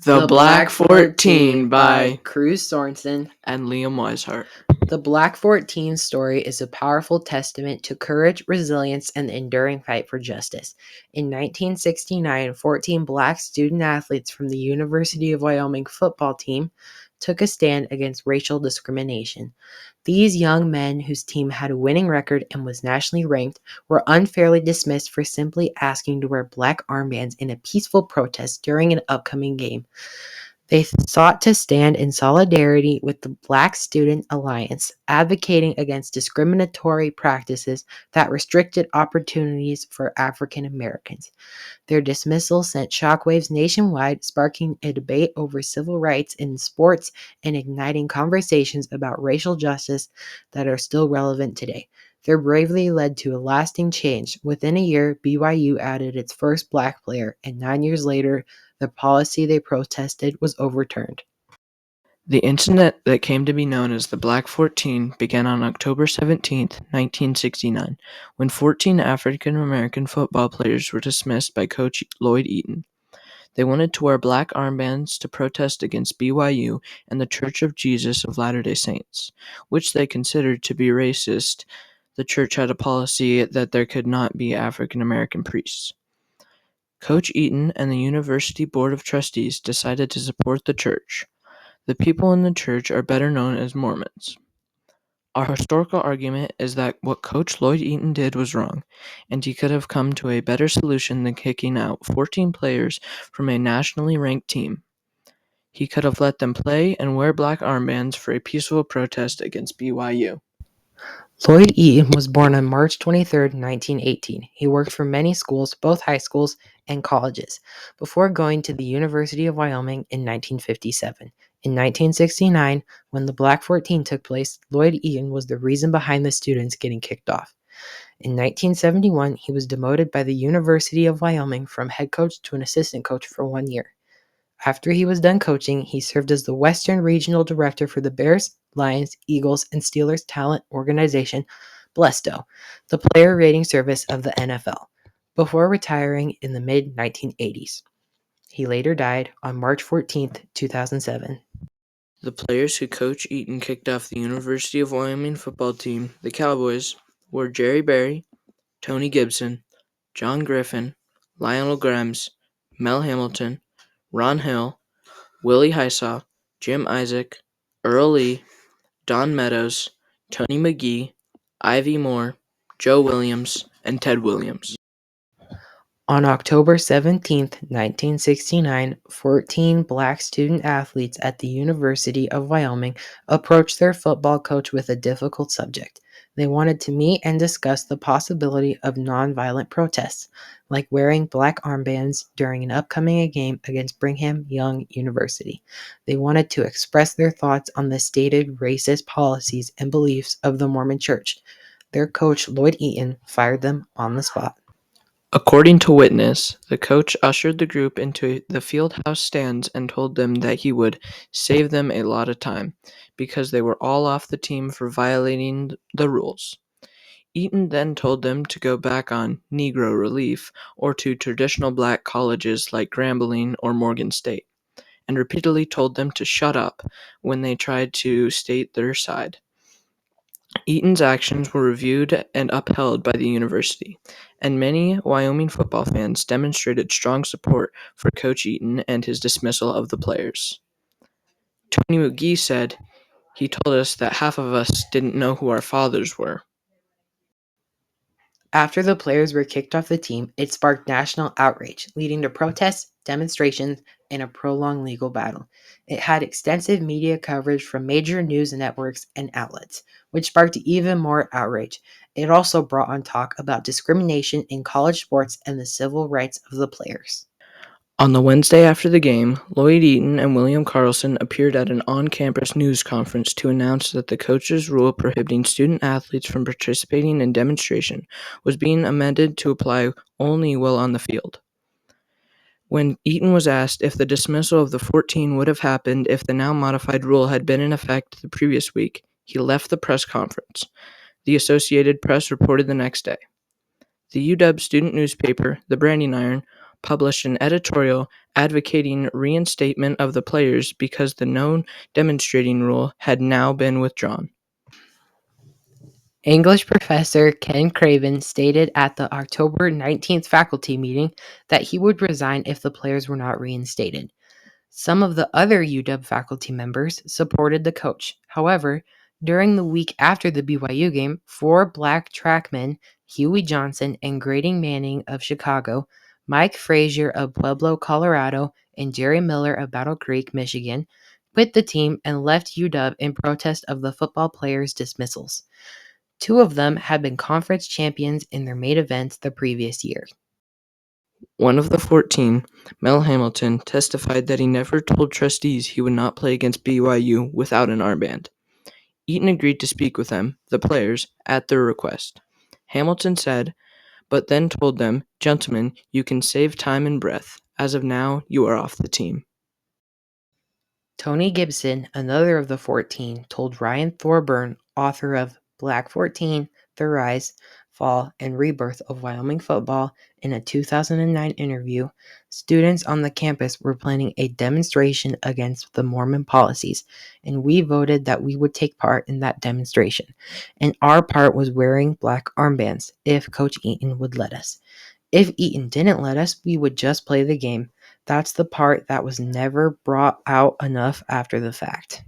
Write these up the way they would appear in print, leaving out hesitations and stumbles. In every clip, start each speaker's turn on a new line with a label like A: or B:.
A: The Black 14 by
B: Cruz Sorensen
A: and Liam Weishart.
B: The Black 14 story is a powerful testament to courage, resilience, and the enduring fight for justice. In 1969, 14 black student athletes from the University of Wyoming football team took a stand against racial discrimination. These young men, whose team had a winning record and was nationally ranked, were unfairly dismissed for simply asking to wear black armbands in a peaceful protest during an upcoming game. They sought to stand in solidarity with the Black Student Alliance, advocating against discriminatory practices that restricted opportunities for African Americans. Their dismissal sent shockwaves nationwide, sparking a debate over civil rights in sports and igniting conversations about racial justice that are still relevant today. Their bravery led to a lasting change. Within a year, BYU added its first black player, and 9 years later, the policy they protested was overturned.
A: The incident that came to be known as the Black 14 began on October 17, 1969, when 14 African American football players were dismissed by Coach Lloyd Eaton. They wanted to wear black armbands to protest against BYU and the Church of Jesus of Latter-day Saints, which they considered to be racist. The church had a policy that there could not be African American priests. Coach Eaton and the University Board of Trustees decided to support the church. The people in the church are better known as Mormons. Our historical argument is that what Coach Lloyd Eaton did was wrong, and he could have come to a better solution than kicking out 14 players from a nationally ranked team. He could have let them play and wear black armbands for a peaceful protest against BYU.
B: Lloyd Eaton was born on March 23, 1918. He worked for many schools, both high schools and colleges, before going to the University of Wyoming in 1957. In 1969, when the Black 14 took place, Lloyd Eaton was the reason behind the students getting kicked off. In 1971, he was demoted by the University of Wyoming from head coach to an assistant coach for 1 year. After he was done coaching, he served as the Western Regional Director for the Bears, Lions, Eagles, and Steelers talent organization, Blesto, the player rating service of the NFL, before retiring in the mid-1980s. He later died on March 14, 2007.
A: The players who Coach Eaton kicked off the University of Wyoming football team, the Cowboys, were Jerry Berry, Tony Gibson, John Griffin, Lionel Grimes, Mel Hamilton, Ron Hill, Willie Hysaw, Jim Isaac, Earl Lee, Don Meadows, Tony McGee, Ivy Moore, Joe Williams, and Ted Williams.
B: On October 17, 1969, 14 black student athletes at the University of Wyoming approached their football coach with a difficult subject. They wanted to meet and discuss the possibility of nonviolent protests, like wearing black armbands during an upcoming game against Brigham Young University. They wanted to express their thoughts on the stated racist policies and beliefs of the Mormon Church. Their coach, Lloyd Eaton, fired them on the spot.
A: According to witness, the coach ushered the group into the field house stands and told them that he would save them a lot of time because they were all off the team for violating the rules. Eaton then told them to go back on Negro relief or to traditional black colleges like Grambling or Morgan State, and repeatedly told them to shut up when they tried to state their side. Eaton's actions were reviewed and upheld by the university, and many Wyoming football fans demonstrated strong support for Coach Eaton and his dismissal of the players. Tony McGee said, "He told us that half of us didn't know who our fathers were."
B: After the players were kicked off the team, it sparked national outrage, leading to protests, demonstrations, and a prolonged legal battle. It had extensive media coverage from major news networks and outlets, which sparked even more outrage. It also brought on talk about discrimination in college sports and the civil rights of the players.
A: On the Wednesday after the game, Lloyd Eaton and William Carlson appeared at an on-campus news conference to announce that the coach's rule prohibiting student-athletes from participating in demonstration was being amended to apply only while on the field. When Eaton was asked if the dismissal of the 14 would have happened if the now modified rule had been in effect the previous week, he left the press conference. The Associated Press reported the next day. The UW student newspaper, The Branding Iron, published an editorial advocating reinstatement of the players because the no demonstrating rule had now been withdrawn.
B: English professor Ken Craven stated at the October 19th faculty meeting that he would resign if the players were not reinstated. Some of the other UW faculty members supported the coach. However, during the week after the BYU game, 4 black trackmen, Huey Johnson and Grading Manning of Chicago, Mike Frazier of Pueblo, Colorado, and Jerry Miller of Battle Creek, Michigan, quit the team and left UW in protest of the football players' dismissals. 2 of them had been conference champions in their main events the previous year.
A: One of the 14, Mel Hamilton, testified that he never told trustees he would not play against BYU without an armband. Eaton agreed to speak with them, the players, at their request. Hamilton said, but then told them, "Gentlemen, you can save time and breath. As of now, you are off the team."
B: Tony Gibson, another of the 14, told Ryan Thorburn, author of Black 14, The Rise, Fall, and Rebirth of Wyoming Football, in a 2009 interview, students on the campus were planning a demonstration against the Mormon policies, and we voted that we would take part in that demonstration. And our part was wearing black armbands, if Coach Eaton would let us. If Eaton didn't let us, we would just play the game. That's the part that was never brought out enough after the fact.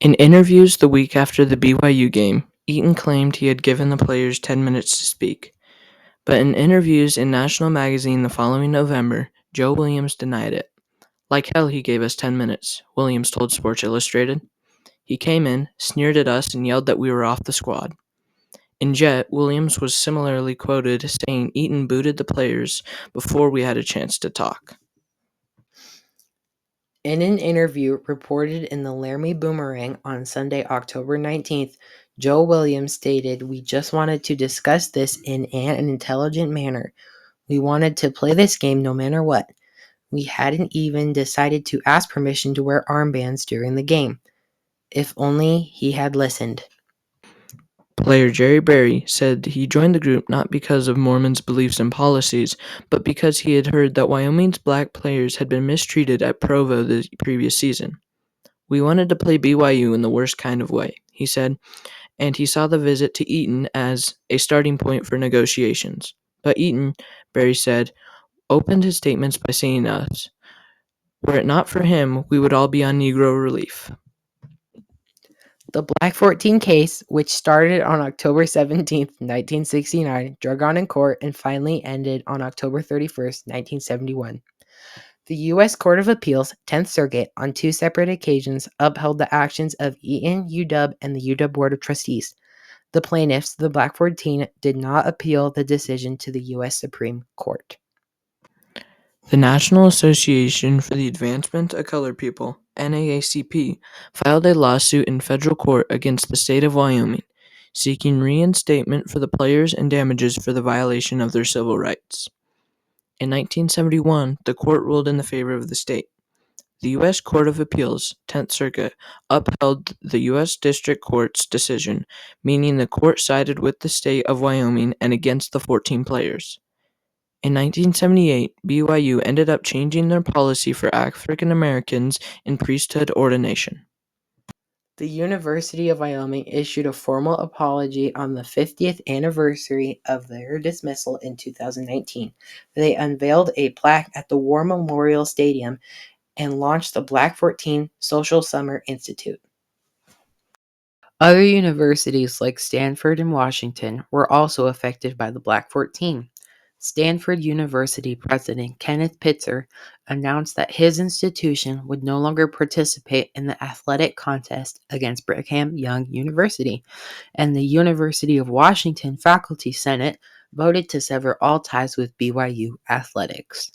A: In interviews the week after the BYU game, Eaton claimed he had given the players 10 minutes to speak. But in interviews in National Magazine the following November, Joe Williams denied it. "Like hell he gave us 10 minutes, Williams told Sports Illustrated. "He came in, sneered at us, and yelled that we were off the squad." In Jet, Williams was similarly quoted saying Eaton booted the players before we had a chance to talk.
B: In an interview reported in the Laramie Boomerang on Sunday, October 19th, Joe Williams stated, "We just wanted to discuss this in an intelligent manner. We wanted to play this game no matter what. We hadn't even decided to ask permission to wear armbands during the game. If only he had listened."
A: Player Jerry Berry said he joined the group not because of Mormons' beliefs and policies, but because he had heard that Wyoming's black players had been mistreated at Provo the previous season. "We wanted to play BYU in the worst kind of way," he said, and he saw the visit to Eaton as a starting point for negotiations. But Eaton, Berry said, opened his statements by saying us, "Were it not for him, we would all be on Negro relief."
B: The Black 14 case, which started on October 17, 1969, drug on in court and finally ended on October 31, 1971. The U.S. Court of Appeals, 10th Circuit, on 2 separate occasions upheld the actions of Eaton, UW, and the UW Board of Trustees. The plaintiffs, the Black 14, did not appeal the decision to the U.S. Supreme Court.
A: The National Association for the Advancement of Colored People, NAACP, filed a lawsuit in federal court against the state of Wyoming, seeking reinstatement for the players and damages for the violation of their civil rights. In 1971, the court ruled in the favor of the state. The U.S. Court of Appeals, 10th Circuit, upheld the U.S. District Court's decision, meaning the court sided with the state of Wyoming and against the 14 players. In 1978, BYU ended up changing their policy for African Americans in priesthood ordination.
B: The University of Wyoming issued a formal apology on the 50th anniversary of their dismissal in 2019. They unveiled a plaque at the War Memorial Stadium and launched the Black 14 Social Summer Institute. Other universities like Stanford and Washington were also affected by the Black 14. Stanford University President Kenneth Pitzer announced that his institution would no longer participate in the athletic contest against Brigham Young University, and the University of Washington Faculty Senate voted to sever all ties with BYU athletics.